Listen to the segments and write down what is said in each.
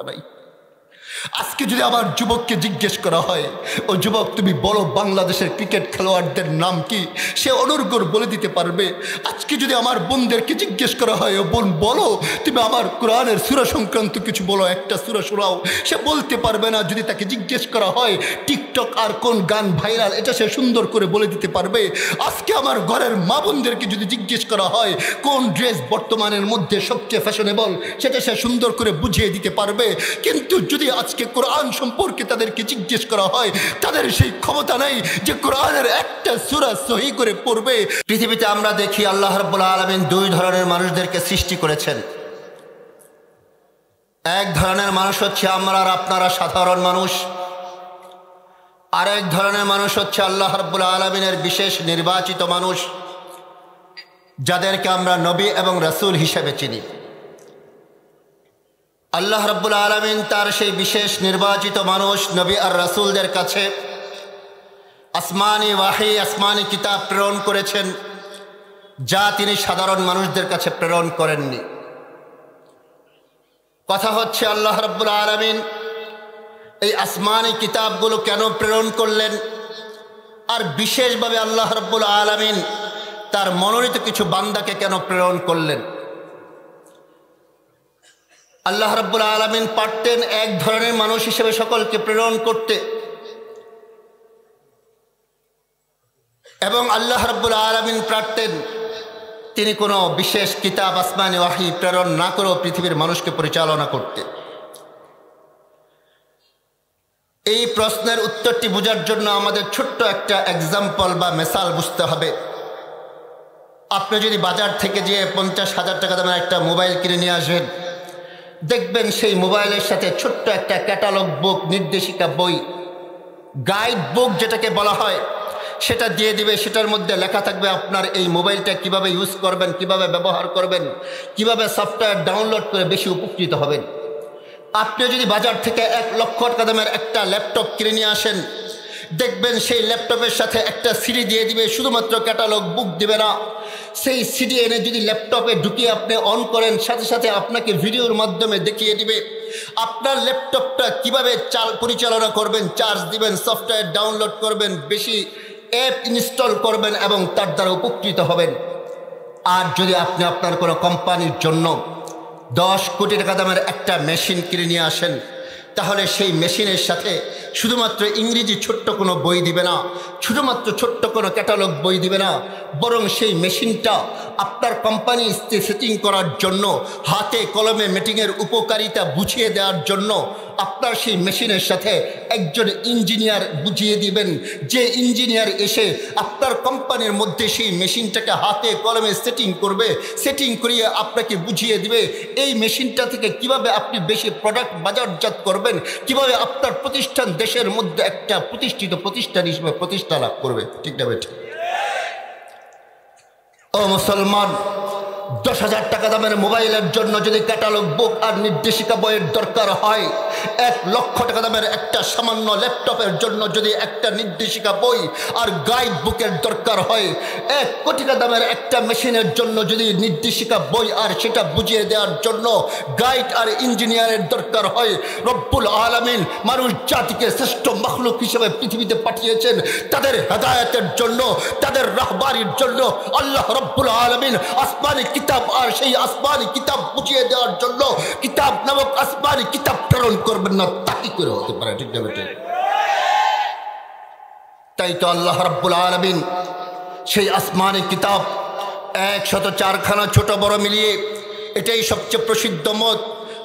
নাই। আজকে যদি আমার যুবককে জিজ্ঞেস করা হয়, ও যুবক তুমি বলো বাংলাদেশের ক্রিকেট খেলোয়াড়দের নাম কি, সে অনর্গল বলে দিতে পারবে। আজকে যদি আমার বোনদেরকে জিজ্ঞেস করা হয়, ও বোন বলো তুমি আমার কোরআনের সূরা সংক্রান্ত কিছু বলো, একটা সূরা শোনাও, সে বলতে পারবে না। যদি তাকে জিজ্ঞেস করা হয় টিকটক আর কোন গান ভাইরাল, এটা সে সুন্দর করে বলে দিতে পারবে। আজকে আমার ঘরের মা বোনদেরকে যদি জিজ্ঞেস করা হয় কোন ড্রেস বর্তমানের মধ্যে সবচেয়ে ফ্যাশনেবল, সেটা সে সুন্দর করে বুঝিয়ে দিতে পারবে। কিন্তু যদি আজকে কোরআন সম্পর্কে তাদেরকে জিজ্ঞেস করা হয়, তাদের সেই ক্ষমতা নেই যে কোরআনের একটা সূরা সহি করে পড়বে। পৃথিবীতে আমরা দেখি আল্লাহ রাব্বুল আলামিন দুই ধরনের মানুষদেরকে সৃষ্টি করেছেন। এক ধরনের মানুষ হচ্ছে আমরা আর আপনারা সাধারণ মানুষ, আরেক ধরনের মানুষ হচ্ছে আল্লাহ রাব্বুল আলামিনের বিশেষ নির্বাচিত মানুষ, যাদেরকে আমরা নবী এবং রাসূল হিসেবে চিনি। আল্লাহ রাব্বুল আলামিন তার সেই বিশেষ নির্বাচিত মানুষ নবী আর রাসূলদের কাছে আসমানি ওয়াহি, আসমানি কিতাব প্রেরণ করেছেন, যা তিনি সাধারণ মানুষদের কাছে প্রেরণ করেননি। কথা হচ্ছে আল্লাহ রাব্বুল আলামিন এই আসমানি কিতাবগুলো কেন প্রেরণ করলেন, আর বিশেষভাবে আল্লাহ রাব্বুল আলামিন তার মনোনীত কিছু বান্দাকে কেন প্রেরণ করলেন। আল্লাহ রাব্বুল আলামিন পারতেন এক ধরনের মানুষ হিসেবে সকলকে প্রেরণ করতে, এবং আল্লাহ রাব্বুল আলামিন পারতেন তিনি কোনো বিশেষ কিতাব আসমানি ওয়াহি প্রেরণ না করেও পৃথিবীর মানুষকে পরিচালনা করতে। এই প্রশ্নের উত্তরটি বোঝার জন্য আমাদের ছোট্ট একটা এক্সাম্পল বা মেসাল বুঝতে হবে। আপনি যদি বাজার থেকে যেয়ে 50,000 টাকা দামের একটা মোবাইল কিনে নিয়ে আসবেন, দেখবেন সেই মোবাইলের সাথে ছোট্ট একটা ক্যাটালগ বুক, নির্দেশিকা বই, গাইড বুক যেটাকে বলা হয়, সেটা দিয়ে দিবে। সেটার মধ্যে লেখা থাকবে আপনার এই মোবাইলটা কিভাবে ইউজ করবেন, কিভাবে ব্যবহার করবেন, কিভাবে সফটওয়্যার ডাউনলোড করে বেশি উপকৃত হবেন। আপনি যদি বাজার থেকে 1 লক্ষ টাকা দামের একটা ল্যাপটপ কিনে নিয়ে আসেন, দেখবেন সেই ল্যাপটপের সাথে একটা সিডি দিয়ে দিবে, শুধুমাত্র ক্যাটালগ বুক দিবে না। সেই সিডি এনে যদি ল্যাপটপে ঢুকিয়ে আপনি অন করেন, সাথে সাথে আপনাকে ভিডিওর মাধ্যমে দেখিয়ে দিবে আপনার ল্যাপটপটা কিভাবে পরিচালনা করবেন, চার্জ দিবেন, সফটওয়্যার ডাউনলোড করবেন, বেশি অ্যাপ ইনস্টল করবেন এবং তার দ্বারা উপকৃত হবেন। আর যদি আপনি আপনার কোনো কোম্পানির জন্য 10 কোটি টাকা দামের একটা মেশিন কিনে নিয়ে আসেন, তাহলে সেই মেশিনের সাথে শুধুমাত্র ইংরেজি ছোট্ট কোনো বই দিবে না, শুধুমাত্র ছোট্ট কোনো ক্যাটালগ বই দিবে না, বরং সেই মেশিনটা আপনার কোম্পানি সেটিং করার জন্য, হাতে কলমে মিটিংয়ের উপকারিতা বুঝিয়ে দেওয়ার জন্য আপনার সেই মেশিনের সাথে একজন ইঞ্জিনিয়ার বুঝিয়ে দিবেন, যে ইঞ্জিনিয়ার এসে আপনার কোম্পানির মধ্যে সেই মেশিনটাকে হাতে কলমে সেটিং করবে, সেটিং করিয়ে আপনাকে বুঝিয়ে দিবে এই মেশিনটা থেকে কিভাবে আপনি বেশি প্রোডাক্ট বাজারজাত করবেন, কিভাবে আপনার প্রতিষ্ঠান দেশের মধ্যে একটা প্রতিষ্ঠিত প্রতিষ্ঠান হিসেবে প্রতিষ্ঠা লাভ করবে। ঠিক না বেঠিক? ও মুসলমান, 10,000 টাকা দামের মোবাইলের জন্য যদি ক্যাটালগ বুক আর নির্দেশিকা বইয়ের দরকার হয়, 1 লক্ষ টাকা দামের একটা সামান্য ল্যাপটপের জন্য যদি একটা নির্দেশিকা বই আর গাইড বুকের দরকার হয়, 1 কোটি টাকা দামের একটা মেশিনের জন্য যদি নির্দেশিকা বই আর সেটা বুঝিয়ে দেওয়ার জন্য গাইড আর ইঞ্জিনিয়ারের দরকার হয়, রব্বুল আলামিন মানুষ জাতিকে শ্রেষ্ঠ মাখলুক হিসেবে পৃথিবীতে পাঠিয়েছেন তাদের হেদায়েতের জন্য, তাদের রাহবারির জন্য। আল্লাহ রব্বুল আলামিন আসমানি কিতাব আর সেই আসমানি কিতাব বুঝিয়ে দেওয়ার জন্য কিতাব নামক আসমানি কিতাব প্রেরণ করবেন না, তা কি করে হতে পারে? ঠিক না বেটে? তাই তো আল্লাহ রাব্বুল আলামিন সেই আসমানি কিতাব 104খানা ছোট বড় মিলিয়ে এটাই সবচেয়ে প্রসিদ্ধ মত,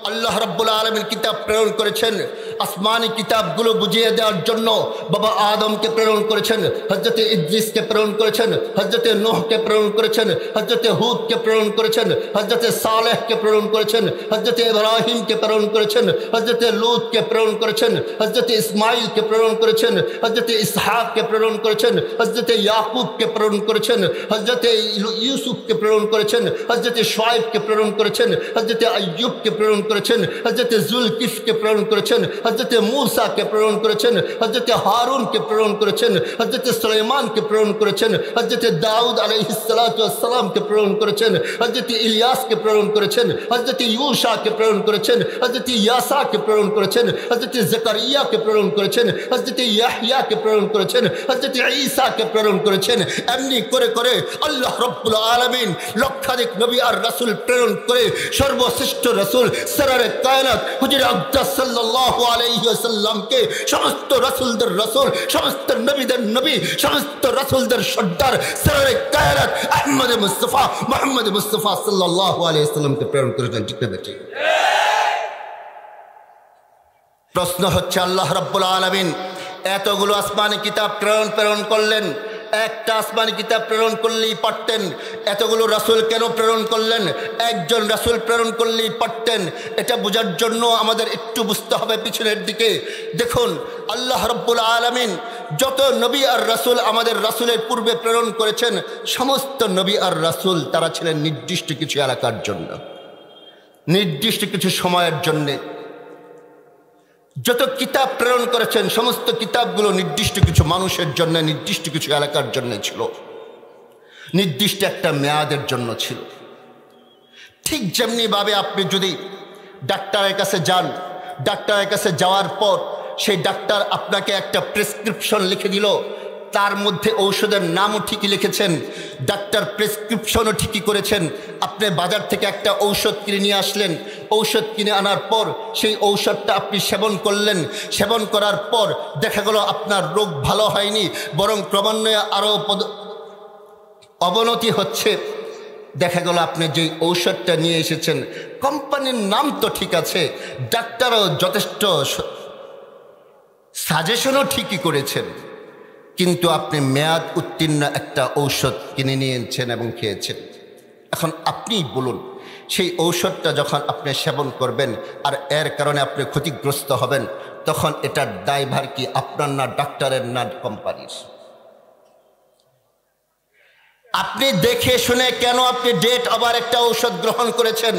আল্লাহ রাব্বুল আলামিন কিতাব প্রেরণ করেছেন। আসমানি কিতাবগুলো বুঝিয়ে দেওয়ার জন্য বাবা আদমকে প্রেরণ করেছেন, হযরতে ইদ্রিসকে প্রেরণ করেছেন, হযরতে নূহকে প্রেরণ করেছেন, হযরতে হুদকে প্রেরণ করেছেন, হযরতে সালেহকে প্রেরণ করেছেন, হযরতে ইব্রাহিমকে প্রেরণ করেছেন, হযরতে লূতকে প্রেরণ করেছেন, হযরতে ইসমাঈলকে প্রেরণ করেছেন, হযরতে ইসহাককে প্রেরণ করেছেন, হযরতে ইয়াকুবকে প্রেরণ করেছেন, হযরতে ইউসুফকে প্রেরণ করেছেন, হযরতে শুআয়বকে প্রেরণ করেছেন, হযরতে আইয়ুবকে প্রেরণ করেছেন, হযরতে জুলকিফকে প্রেরণ করেছেন, হযরতে মূসাকে প্রেরণ করেছেন, হযরতে হারুনকে প্রেরণ করেছেন, হযরতে সুলাইমানকে প্রেরণ করেছেন, হযরতে দাউদ আলাইহিস সালাতু ওয়াস সালামকে প্রেরণ করেছেন, হযরতে ইলিয়াসকে প্রেরণ করেছেন, হযরতে ইউশাকে প্রেরণ করেছেন, হযরতে ইয়াসাকে প্রেরণ করেছেন, হযরতে জাকারিয়াকে প্রেরণ করেছেন, হযরতে ইয়াহইয়াকে প্রেরণ করেছেন, হযরতে ঈসাকে প্রেরণ করেছেন। এমনি করে করে আল্লাহ রাব্বুল আলামিন লক্ষাধিক নবী আর রাসূল প্রেরণ করে সর্বশ্রেষ্ঠ রাসূল সরওয়ারে কায়নাত হুজুর আকরাম সাল্লাল্লাহু আলাইহি ওয়াসাল্লামকে সমস্ত রাসূলদের রাসূল, সমস্ত নবীদের নবী, সমস্ত রাসূলদের সর্দার সরওয়ারে কায়নাত আহমদ মুস্তাফা মুহাম্মদ মুস্তাফা সাল্লাল্লাহু আলাইহি ওয়াসাল্লামকে প্রেরণ করেছেন। ঠিক না ঠিক? প্রশ্ন হচ্ছে, আল্লাহ রাব্বুল আলামিন এতগুলো আসমানি কিতাব প্রেরণ করলেন, একটা আসমানি কিতাব প্রেরণ করলেই পারতেন। এতগুলো রাসূল কেন প্রেরণ করলেন? একজন রাসূল প্রেরণ করলেই পারতেন। এটা বোঝার জন্য আমাদের একটু বুঝতে হবে পিছনের দিকে। দেখুন, আল্লাহ রাব্বুল আলামিন যত নবী আর রাসূল আমাদের রাসূলের পূর্বে প্রেরণ করেছেন, সমস্ত নবী আর রাসূল তারা ছিলেন নির্দিষ্ট কিছু এলাকার জন্য, নির্দিষ্ট কিছু সময়ের জন্যে। যত কিতাব প্রেরণ করেছেন সমস্ত কিতাবগুলো নির্দিষ্ট কিছু মানুষের জন্য, নির্দিষ্ট কিছু এলাকার জন্য ছিল, নির্দিষ্ট একটা মেয়াদের জন্য ছিল। ঠিক যেমনিভাবে আপনি যদি ডাক্তারের কাছে যান, ডাক্তারের কাছে যাওয়ার পর সেই ডাক্তার আপনাকে একটা প্রেসক্রিপশন লিখে দিল, তার মধ্যে ঔষধের নামও ঠিকই লিখেছেন, ডাক্তার প্রেসক্রিপশনও ঠিকই করেছেন। আপনি বাজার থেকে একটা ঔষধ কিনে নিয়ে আসলেন, ঔষধ কিনে আনার পর সেই ঔষধটা আপনি সেবন করলেন, সেবন করার পর দেখা গেল আপনার রোগ ভালো হয়নি, বরং ক্রমান্বয়ে আরও অবনতি হচ্ছে। দেখা গেল আপনি যেই ঔষধটা নিয়ে এসেছেন, কোম্পানির নাম তো ঠিক আছে, ডাক্তারও যথেষ্ট সাজেশনও ঠিকই করেছেন, কিন্তু আপনি মেয়াদ উত্তীর্ণ একটা ঔষধ কিনে নিয়েছেন এবং খেয়েছেন। এখন আপনিই বলুন, সেই ঔষধটা যখন আপনি সেবন করবেন আর এর কারণে আপনি ক্ষতিগ্রস্ত হবেন, তখন এটার দায়ভার কি আপনার, না ডাক্তারের, না কোম্পানির? আপনি দেখে শুনে কেন আপনি ডেট ওভার একটা ঔষধ গ্রহণ করেছেন?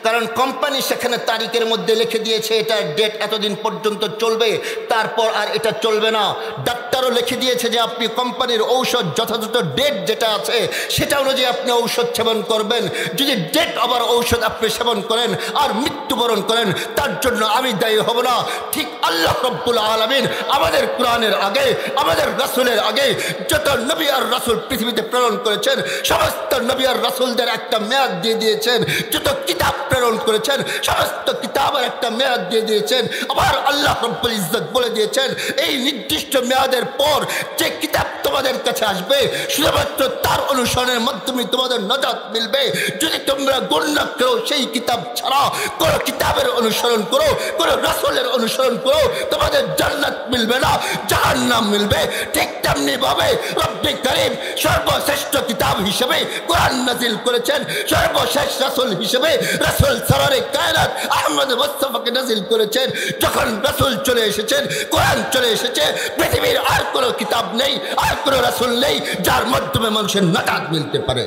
কারণ কোম্পানি সেখানে তারিখের মধ্যে লিখে দিয়েছে এটার ডেট এতদিন পর্যন্ত চলবে, তারপর আর এটা চলবে না। ডাক্তারও লিখে দিয়েছে যে আপনি কোম্পানির ঔষধ যথাযথ ডেট যেটা আছে সেটা অনুযায়ী আপনি ঔষধ সেবন করবেন। যদি ডেট ওভার ঔষধ আপনি সেবন করেন আর মৃত্যুবরণ করেন, তার জন্য আমি দায়ী হব না। ঠিক আল্লাহ রাব্বুল আলামিন আমাদের কোরআনের আগে, আমাদের রাসূলের আগে যত নবী আর রাসূল পৃথিবীতে প্রেরণ করেছেন, সমস্ত নবী আর রাসূলদের একটা মেয়াদ দিয়ে দিয়েছেন। যত কিতাব প্রেরণ করেছেন সমস্ত কিতাবের একটা মেয়াদ দিয়ে দিয়েছেন। আবার আল্লাহ রাব্বুল ইজ্জত বলে দিয়েছেন, এই নির্দিষ্ট মেয়াদের পর যে কিতাব তোমাদের কাছে আসবে, শুধুমাত্র তার অনুসরণের মাধ্যমে তোমাদের নাজাত মিলবে। যদি তোমরা গুনাহ করো, সেই কিতাব ছাড়া কোনো কিতাবের অনুসরণ করো, কোনো রাসূলের অনুসরণ করো, তোমাদের জান্নাত মিলবে না, জাহান্নাম মিলবে। ঠিক তেমনি ভাবে রব্বে কারীম সর্বশ্রেষ্ঠ কিতাব হিসেবে কোরআন নাজিল করেছেন, সর্বশেষ রাসূল হিসেবে রাসূল সরওয়ারে কায়নাত আহমদ মুস্তাফাকে নাজিল করেছেন। যখন রাসূল চলে এসেছেন, কোরআন চলে এসেছে, পৃথিবীর আর কোনো কিতাব নেই, আর কোনো রাসূল নেই যার মাধ্যমে মানুষের নাজাত মিলতে পারে।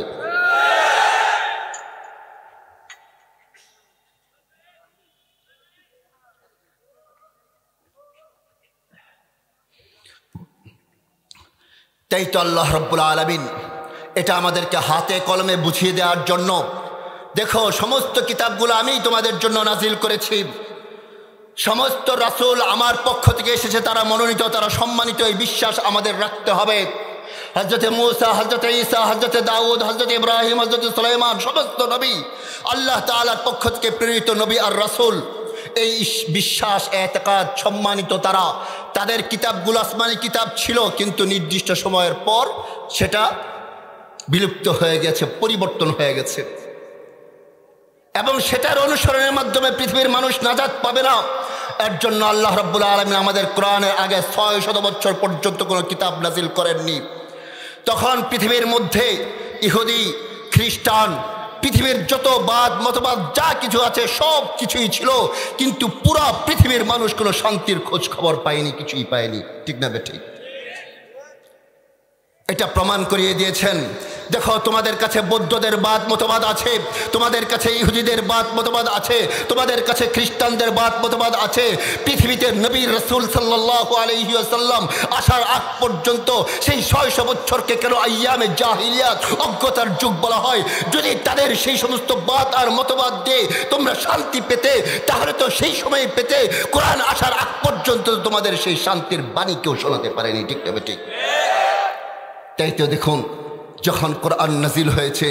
তাই তো আল্লাহ রাব্বুল আলামিন এটা আমাদেরকে হাতে কলমে বুঝিয়ে দেওয়ার জন্য, দেখো সমস্ত কিতাবগুলো আমি তোমাদের জন্য নাজিল করেছি, সমস্ত রাসূল আমার পক্ষ থেকে এসেছে, তারা মনোনীত, তারা সম্মানিত, এই বিশ্বাস আমাদের রাখতে হবে। হযরতে মূসা, হযরতে ঈসা, হযরতে দাউদ, হযরতে ইব্রাহিম, হযরতে সুলাইমান, সমস্ত নবী আল্লাহ তাআলার পক্ষ থেকে প্রেরিত নবী আর রাসূল। এই বিশ্বাস, এতেকাদ সম্মানিত, তারা তাদের কিতাবগুলো আসমানি কিতাব ছিল, কিন্তু নির্দিষ্ট সময়ের পর সেটা বিলুপ্ত হয়ে গেছে, পরিবর্তন হয়ে গেছে, এবং সেটার অনুসরণের মাধ্যমে পৃথিবীর মানুষ নাজাত পাবে না। এর জন্য আল্লাহ রাব্বুল আলামিন আমাদের কোরআনের আগে ৬০০ বছর পর্যন্ত কোনো কিতাব নাজিল করেননি। তখন পৃথিবীর মধ্যে ইহুদি, খ্রিস্টান, পৃথিবীর যত বাদ মতবাদ যা কিছু আছে সব কিছুই ছিল, কিন্তু পুরা পৃথিবীর মানুষ কোনো শান্তির খোঁজ খবর পায়নি, কিছুই পায়নি। ঠিক না বে ঠিক? এটা প্রমাণ করিয়ে দিয়েছেন। দেখো, তোমাদের কাছে বৌদ্ধদের বাদ মতবাদ আছে, তোমাদের কাছে ইহুদিদের বাদ মতবাদ আছে, তোমাদের কাছে খ্রিস্টানদের বাদ মতবাদ আছে। পৃথিবীতে নবী রাসূল সাল্লাল্লাহু আলাইহি ওয়াসাল্লাম আসার আগ পর্যন্ত সেই 600 বছরকে কেন আইয়ামে জাহিলিয়াত, অজ্ঞতার যুগ বলা হয়? যদি তাদের সেই সমস্ত বাদ আর মতবাদ দিয়ে তোমরা শান্তি পেতে, তাহলে তো সেই সময় পেতে। কোরআন আসার আগ পর্যন্ত তোমাদের সেই শান্তির বাণী কেউ শোনাতে পারেনি, ঠিক না বেঠিক? তাই তো দেখুন, যখন কোরআন নাজিল হয়েছে,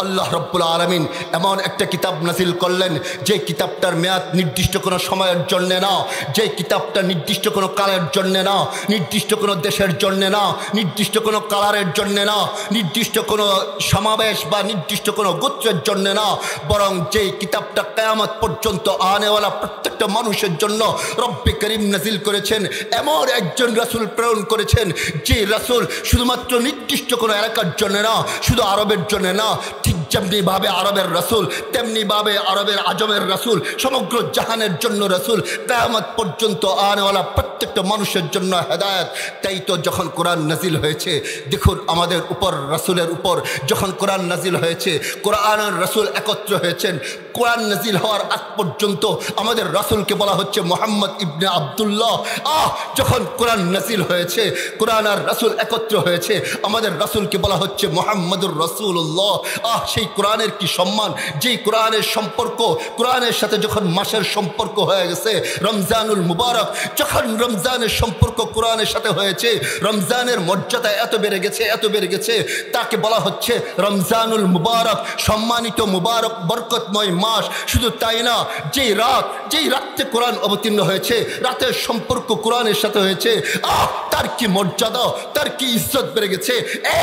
আল্লাহ রব্বুল আলামিন এমন একটা কিতাব নাজিল করলেন যে কিতাবটার মেয়াদ নির্দিষ্ট কোনো সময়ের জন্যে না, যে কিতাবটা নির্দিষ্ট কোনো কালের জন্যে না, নির্দিষ্ট কোনো দেশের জন্যে না, নির্দিষ্ট কোনো কালারের জন্যে না, নির্দিষ্ট কোনো সমাবেশ বা নির্দিষ্ট কোনো গোত্রের জন্যে না, বরং যে কিতাবটা কিয়ামত পর্যন্ত আনেওয়ালা প্রত্যেকটা মানুষের জন্য রব্বে করিম নাজিল করেছেন। এমন একজন রাসূল প্রেরণ করেছেন যে রাসূল শুধুমাত্র নির্দিষ্ট কোনো এলাকার জন্য না, শুধু আরবের জন্য না, ঠিক যেমনিভাবে আরবের রাসূল তেমনিভাবে আরবের আজমের রাসূল, সমগ্র জাহানের জন্য রাসূল, কিয়ামত পর্যন্ত আনেওয়ালা প্রত্যেকটা মানুষের জন্য হেদায়েত। তাই তো যখন কোরআন নাজিল হয়েছে, দেখুন আমাদের উপর রাসূলের উপর যখন কোরআন নাজিল হয়েছে, কোরআন আর রাসূল একত্র হয়েছেন। কোরআন নাজিল হওয়ার আগ পর্যন্ত আমাদের রাসূলকে বলা হচ্ছে মুহাম্মদ ইবনে আব্দুল্লাহ। যখন কোরআন নাজিল হয়েছে, কোরআন আর রাসূল একত্র হয়েছে, আমাদের রাসূলকে বলা হচ্ছে মুহাম্মদুর রাসূলুল্লাহ। সেই কোরআনের কি সম্মান! যেই কোরআনের সম্পর্ক, কোরআনের সাথে যখন মাসের সম্পর্ক হয়ে গেছে, রমজানুল মুবারক, যখন রমজানের সম্পর্ক কোরআনের সাথে হয়েছে, রমজানের মর্যাদা এত বেড়ে গেছে, এত বেড়ে গেছে, তাকে বলা হচ্ছে রমজানুল মুবারক, সম্মানিত মুবারক বরকতময় মাস। শুধু তাই না, যেই রাতে কোরআন অবতীর্ণ হয়েছে, রাতের সম্পর্ক কোরআনের সাথে হয়েছে, তার কি মর্যাদা, তার কি ইজ্জত বেড়ে গেছে।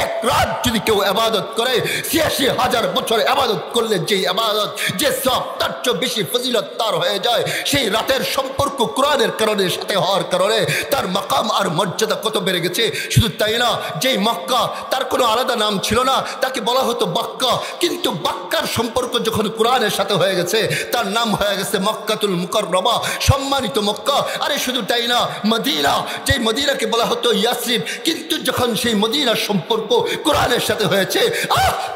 এক রাত যদি কেউ ইবাদত করে, ৮৬,০০০ বছর ইবাদত করলে যেই ইবাদত, যে সব, তার চেয়ে বেশি ফজিলত তার হয়ে যায়। সেই রাতের সম্পর্ক কোরআনের কারণে সাথে হওয়ার কারণে তার মাকাম আর মর্যাদা কত বেড়ে গেছে। শুধু তাই না, যেই মক্কা, তার কোনো আলাদা নাম ছিল না, তাকে বলা হতো বাক্কা, কিন্তু বাক্কার সম্পর্ক যখন কোরআনের সাথে হয়ে গেছে, তার নাম হয়ে গেছে মক্কাতুল মুকাররমা, সম্মানিত মক্কা। আরে শুধু তাই না, মদিনা, যেই মদিনাকে বলা হতো ইয়াসরিব, কিন্তু যখন সেই মদিনার সম্পর্ক কোরআনের সাথে হয়েছে,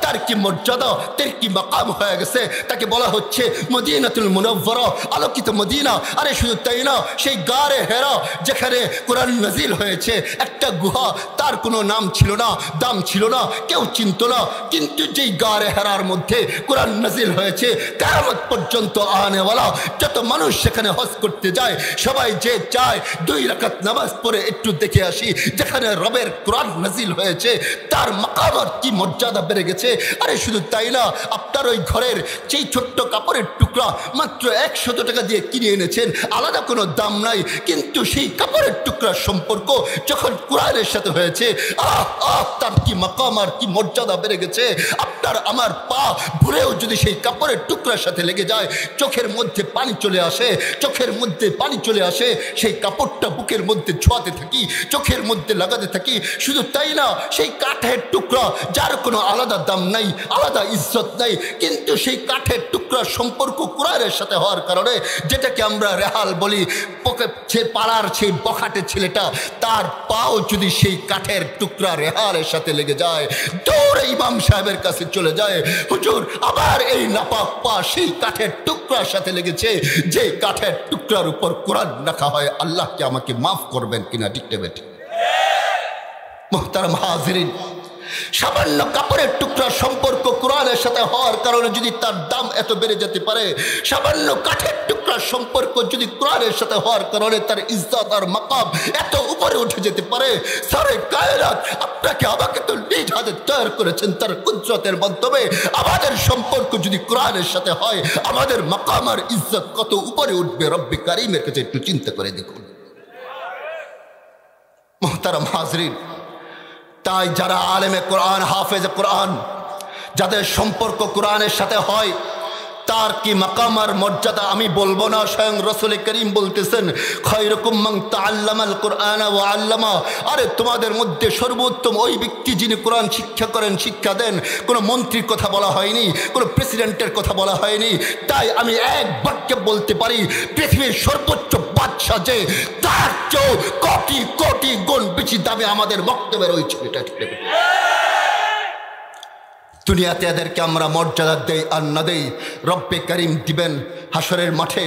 তার কি মর্যাদা, তার কি মাকাম হয়ে গেছে, তাকে বলা হচ্ছে মদিনাতুল মুনাওয়ারা, আলোকিত মদিনা। আরে শুধু তাই না, সেই গারে হেরা যেখানে কোরআন নাজিল হয়েছে, একটা গুহা, তার কোনো নাম ছিল না, দাম ছিল না, কেউ চিনত না, কিন্তু যেই গারে হেরার মধ্যে কোরআন নাজিল হয়েছে, কিয়ামত পর্যন্ত আনেওয়ালা যত মানুষ সেখানে হজ করতে যায়, সবাই যে চায় 2 রাকাত নামাজ পড়ে একটু দেখে আসি যেখানে রবের কোরআন নাজিল হয়েছে, তার মাকাম আর কি মর্যাদা বেড়ে গেছে। আরে শুধু তাই না, আপনার ওই ঘরের যেই ছোট্ট কাপড়ের টুকরা মাত্র 100 টাকা দিয়ে কিনে এনেছেন, আলাদা কোনো দাম নাই, কিন্তু সেই কাপড়ের টুকরার সম্পর্ক যখন কোরআনের সাথে হয়েছে, তার কি মাকাম আর কি মর্যাদা বেড়ে গেছে। আপনার আমার পা ভুলেও যদি সেই কাপড়ের টুকরার সাথে লেগে যায়, চোখের মধ্যে পানি চলে আসে, চোখের মধ্যে পানি চলে আসে, সেই কাপড়টা বুকের মধ্যে ছোঁয়াতে থাকি, চোখের মধ্যে লাগাতে থাকি। শুধু তাই না, সেই কাঠের টুকরা যার কোনো আলাদা দাম নাই, আলাদা ইজ্জত নাই, কিন্তু সেই কাঠের টুকরার সম্পর্ক কোরআনের সাথে হওয়ার কারণে, যেটাকে আমরা রেহাল বলি, সে পাড়ার সেই বখাটে ছেলেটা, তার পাও যদি সেই কাঠের টুকরা রেহালের সাথে লেগে যায়, দৌড়ে ইমাম সাহেবের কাছে চলে যায়, হুজুর আবার এই নাপাক পা সেই কাঠের টুকরার সাথে লেগেছে, যে কাঠের টুকরার উপর কোরআন রাখা হয়, আল্লাহকে আমাকে মাফ করবেন কিনা, ঠিক না বেঠিক? মুহতারাম হাজিরিন, সামান্য কাপড়ের টুকরার সম্পর্ক কোরআনের সাথে হওয়ার কারণে যদি তার দাম এত বেড়ে যেতে পারে, সামান্য কাঠের টুকরার সম্পর্ক যদি কোরআনের সাথে হওয়ার কারণে তার ইজ্জত আর মাকাম এত উপরে উঠে যেতে পারে, সারে কায়নাত আপনাকে আমাকে তো নিজ হাতে তৈরি করেছেন তার কুদরতের মাধ্যমে, আমাদের সম্পর্ক যদি কোরআনের সাথে হয়, আমাদের মাকাম আর ইজ্জত কত উপরে উঠবে রব্বে কারীমের কাছে একটু চিন্তা করে দেখুন। মুহতারাম হাজরিন, তাই যারা আলেমে কোরআন, হাফেজে কোরআন, যাদের সম্পর্ক কোরআনের সাথে হয়, তার কি মাকাম আর মর্যাদা আমি বলবো না, স্বয়ং রাসূল করিম বলতেছেন, খায়রুকুম মান তাআল্লামাল কুরআনা ওয়া আল্লামা। আরে তোমাদের মধ্যে সর্বোত্তম ওই ব্যক্তি যিনি কোরআন শিক্ষা করেন, শিক্ষা দেন। কোনো মন্ত্রীর কথা বলা হয়নি, কোনো প্রেসিডেন্টের কথা বলা হয়নি। তাই আমি এক বাক্যে বলতে পারি, পৃথিবীর সর্বোচ্চ বাদশা যে, তার চেয়েও কোটি কোটি গুণ বেশি দামে আমাদের বক্তব্যের ওই ছেলেটা। দুনিয়াতে এদেরকে আমরা মর্যাদা দেই আর না দেই, রব্বে করিম দিবেন হাসরের মাঠে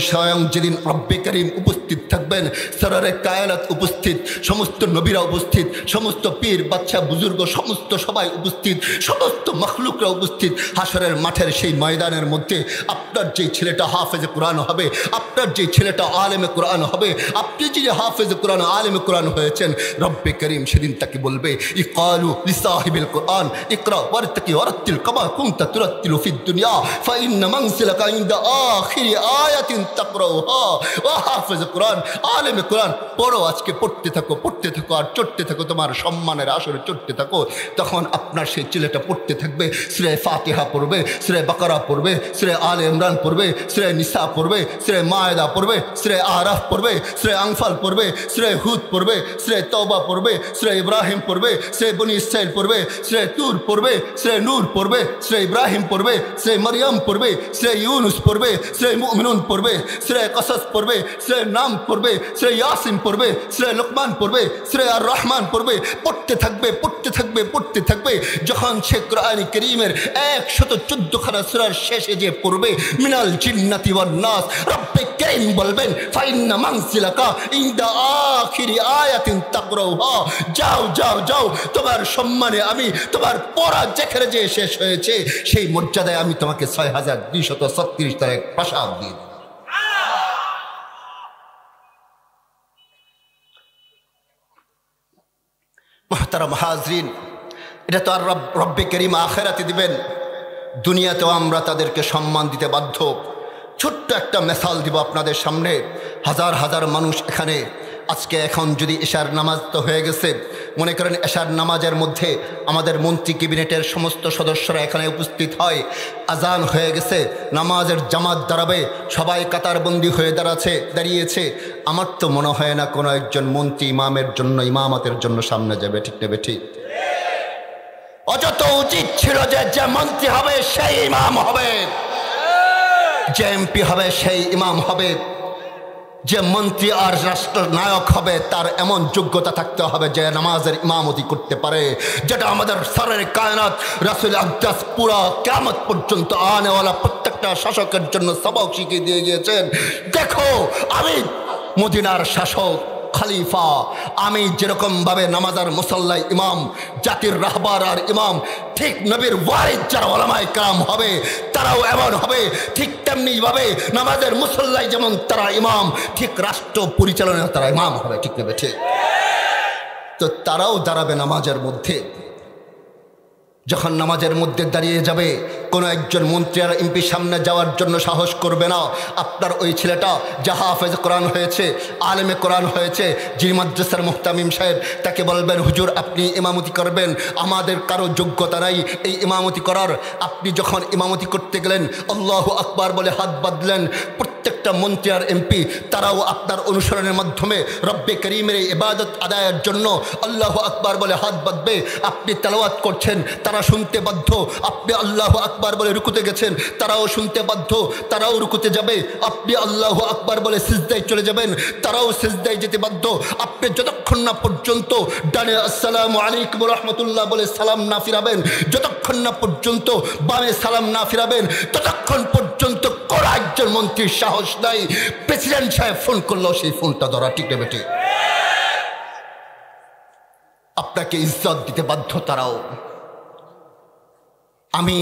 স্বয়ং যেদিন রব্বে করিম উপস্থিত থাকবেন, সররে কায়নাত উপস্থিত, সমস্ত নবীরা উপস্থিত, সমস্ত পীর বাদশা বুজুর্গ সমস্ত সবাই উপস্থিত, সমস্ত মখলুকরা উপস্থিত। হাসরের মাঠের সেই ময়দানের মধ্যে আপনার যেই ছেলেটা হাফেজে কোরআন হবে, আপনার যেই ছেলেটা আলেমে কোরআন হবে, আপনি যে হাফেজে কোরআন আলেমে কোরআন হয়েছেন, রব্বে করিম সেদিন তাকে বলবে ইকালু লিসাহিবিল কোরআন ইকরা ওয়ারতাকি ওয়ারাত্তিল কামা কুনতা তুরাত্তিলু ফিদ দুনিয়া ফাইন্না মানসিলাকা ইনদা আখিরি আয়াতিন তাকরাউহা। ও হাফেজ কোরআন আলেমে কোরআন পড়ো, আজকে পড়তে থাকো আর চড়তে থাকো, তোমার সম্মানের আসরে চড়তে থাকো। তখন আপনার সেই ছেলেটা পড়তে থাকবে, সূরা ফাতিহা পড়বে, সূরা বাকারা পড়বে, সূরা আলে ইমরান পড়বে, সূরা নিসা পড়বে, সূরা মায়েদা পড়বে, সূরা আরাফ পড়বে, সূরা আনফাল পড়বে, সূরা হুদ পড়বে, সূরা তওবা পড়বে, সূরা ইব্রাহিম পড়বে, সূরা বনি ইসরাইল পড়বে, সূরা তুর পড়বে, সূরা নূর পড়বে, সূরা ইব্রাহিম পড়বে, সূরা মারইয়াম পড়বে, সূরা ইউনুস পড়বে, সূরা মুমিনুন পড়বে, সূরা কসস পড়বে, সূরা নাম পড়বে, সূরা ইয়াসিন পড়বে, সূরা লুকমান পড়বে, সূরা আর রহমান পড়বে। পড়তে থাকবে যখন সে কোরআন কারীমের 114 খানা সূরার শেষে যে পড়বে মিনাল জিন্নাতি ওয়ান নাস, রব্বে কারীম বলবেন ফাইন্না মানসিলাকা ইনদা আখিরি আয়াতিন তাকরাউহা। যাও তোমার সম্মানে আমি তোমার পড়া যেখানে যে শেষ হয়েছে সেই মর্যাদায় আমি তোমাকে 6236 তার এক প্রাসাদ দিয়ে দিই। মুহতারাম হাজরিন, এটা তো আর রব্বে করিম আখিরাতে দিবেন, দুনিয়াতেও আমরা তাদেরকে সম্মান দিতে বাধ্য। ছোট্ট একটা মিসাল দিব আপনাদের সামনে। হাজার হাজার মানুষ এখানে আজকে, এখন যদি এশার নামাজ তো হয়ে গেছে, মনে করেন এশার নামাজের মধ্যে আমাদের মন্ত্রী ক্যাবিনেটের সমস্ত সদস্যরা এখানে উপস্থিত হয়, আজান হয়ে গেছে, নামাজের জামাত দাঁড়াবে, সবাই কাতারবন্দি হয়ে দাঁড়িয়েছে। আমার তো মনে হয় না কোনো একজন মন্ত্রী ইমামের জন্য ইমামতের জন্য সামনে যাবে, ঠিক নেবে ঠিক। অযথ উচিত ছিল যে মন্ত্রী হবে সেই ইমাম হবে, যে এমপি হবে সেই ইমাম হবে, যে মন্ত্রী আর রাষ্ট্রনায়ক হবে তার এমন যোগ্যতা থাকতে হবে যে নামাজের ইমামতি করতে পারে, যেটা আমাদের সররে কায়নাত রাসূল আকদাস পুরা কিয়ামত পর্যন্ত আনেওয়ালা প্রত্যেকটা শাসকের জন্য সবক শিখিয়ে দিয়ে গিয়েছেন। দেখো, আমি মদিনার শাসক খলিফা, আমি যেরকমভাবে নামাজার মুসল্লাই ইমাম, জাতির রাহবার আর ইমাম, ঠিক নবীর ওয়ারিস যারা উলামায়ে কেরাম হবে তারাও এমন হবে, ঠিক তেমনিভাবে নামাজের মুসল্লাই যেমন তারা ইমাম, ঠিক রাষ্ট্র পরিচালনায় তারা ইমাম হবে, ঠিক নেবে ঠিক। তো তারাও দাঁড়াবে নামাজের মধ্যে। যখন নামাজের মধ্যে দাঁড়িয়ে যাবে, কোনো একজন মন্ত্রী আর এমপির সামনে যাওয়ার জন্য সাহস করবে না। আপনার ওই ছেলেটা যা হাফেজ কোরআন হয়েছে, আলেমে কোরআন হয়েছে, যিনি মাদ্রাসার মুহতামিম সাহেব, তাকে বলবেন হুজুর আপনি ইমামতি করবেন, আমাদের কারো যোগ্যতা নাই এই ইমামতি করার। আপনি যখন ইমামতি করতে গেলেন, আল্লাহু আকবার বলে হাত বাঁধলেন, প্রত্যেকটা মন্ত্রী আর এমপি তারাও আপনার অনুসরণের মাধ্যমে রব্বে করিমের ইবাদত আদায়ের জন্য আল্লাহু আকবার বলে হাত বাঁধবে। আপনি তেলাওয়াত করছেন, তারা শুনতে বাধ্য। আপনি আল্লাহু আকবার বলে রুকুতে গেছেন, তারাও শুনতে বাধ্য, তারাও রুকুতে যাবে। আপনি আল্লাহু আকবার বলে সিজদায় চলে যাবেন, তারাও সিজদায় যেতে বাধ্য। আপনি যতক্ষণ না পর্যন্ত ডানে আসসালামু আলাইকুম রহমতুল্লাহ বলে সালাম না ফিরাবেন, যতক্ষণ না পর্যন্ত বামে সালাম না ফিরাবেন, ততক্ষণ পর্যন্ত কোনো একজন মন্ত্রীর সাহস নাই প্রেসিডেন্ট সাহেব ফোন করলেও সেই ফোনটা ধরা, ঠিক নেবে ঠিক। আপনাকে ইজ্জত দিতে বাধ্য তারাও। আমি